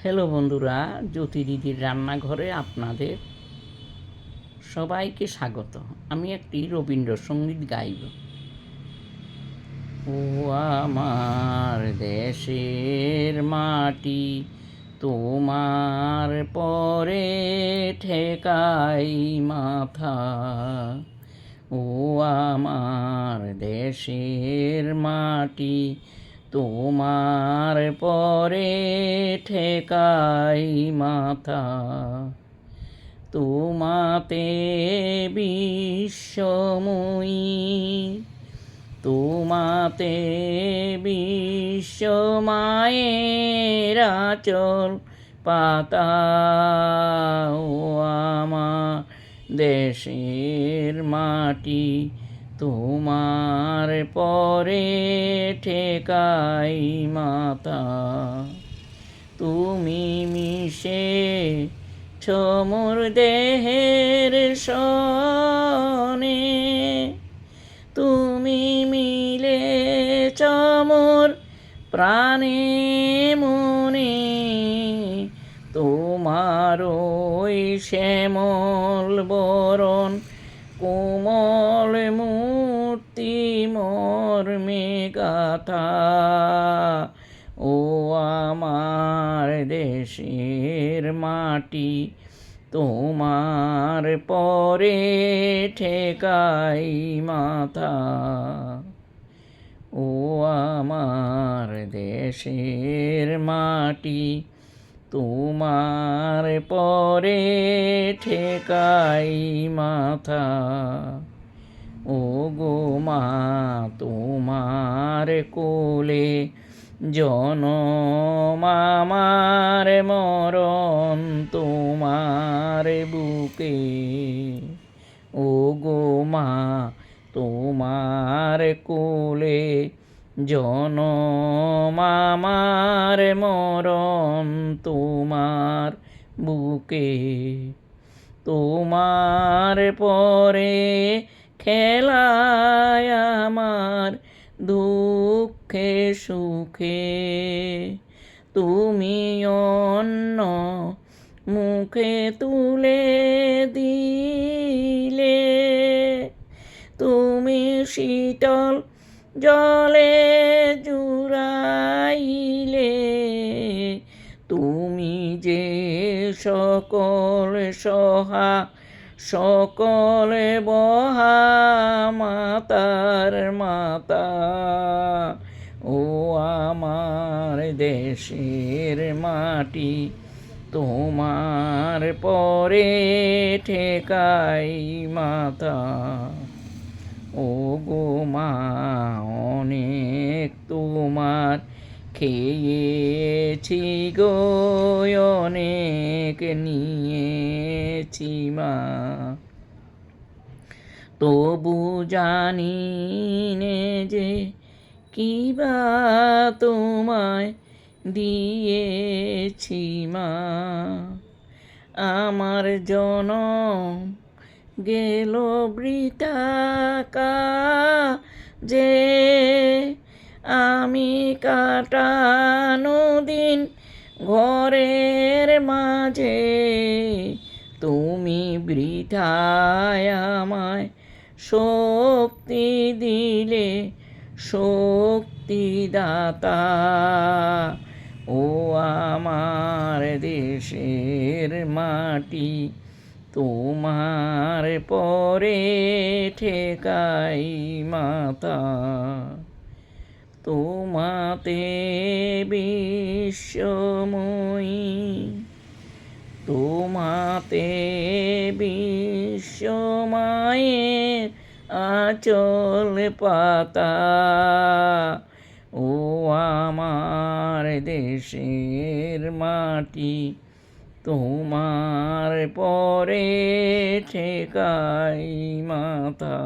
Hello বন্ধুরা, জ্যোতি দিদির রান্নাঘরে আপনাদের সবাইকে স্বাগত। আমি একটি রবীন্দ্রসঙ্গীত গাইব। ও আমার দেশের মাটি, তোমার পরে ঠেকাই মাথা। ও আমার দেশের মাটি, তোমার পরে ঠেকাই মাথা। তোমাতে বিশ্বময়ী, তোমাতে বিশ্বমায়ের আঁচল পাতা। ও আমার দেশের মাটি, তোমার পরে ঠেকাই মাথা। তুমি মিশে মোর দেহের সনে, তুমি মিলে মোর প্রাণে মনে। তোমার ওই শ্যামল বরণ, কোমল মূর্তি মর্মে গাথা। ও আমার দেশের মাটি, তোমার পরে ঠেকাই মাথা। ও আমার দেশের মাটি, তোমার পরে ঠেকাই মাথা। ও গো মা, তোমার কোলে জনম আমার, মরণ তোমার বুকে। ও গো মা, তোমার কোলে জনম আমার, মরণ তোমার বুকে। তোমার পরে খেলায় আমার দুঃখে সুখে। তুমি অন্ন মুখে তুলে দিলে, তুমি শীতল জলে জুড়াইলে। তুমি যে সকল সহা সকল বহা মাতার মাতা। ও আমার দেশের মাটি, তোমার পরে ঠেকাই মাথা। ও গো মা, অনেক তোমার খেয়েছি গো, অনেক নিয়েছি মা। তবু জানি নে যে কিবা তোমায় দিয়েছি মা। আমার জনম গেল বৃথা কাজে, আমি কাটানো দিন ঘরের মাঝে। তুমি বৃথায় আমায় শক্তি দিলে, শক্তিদাতা। ও আমার দেশের মাটি, তোমার পরে ঠেকাই মাথা। তোমাতে বিশ্বময়ী, তোমাতে বিশ্বমায়ের আঁচল পাতা। ও আমার দেশের মাটি, তোমার পরে ঠেকাই মাথা।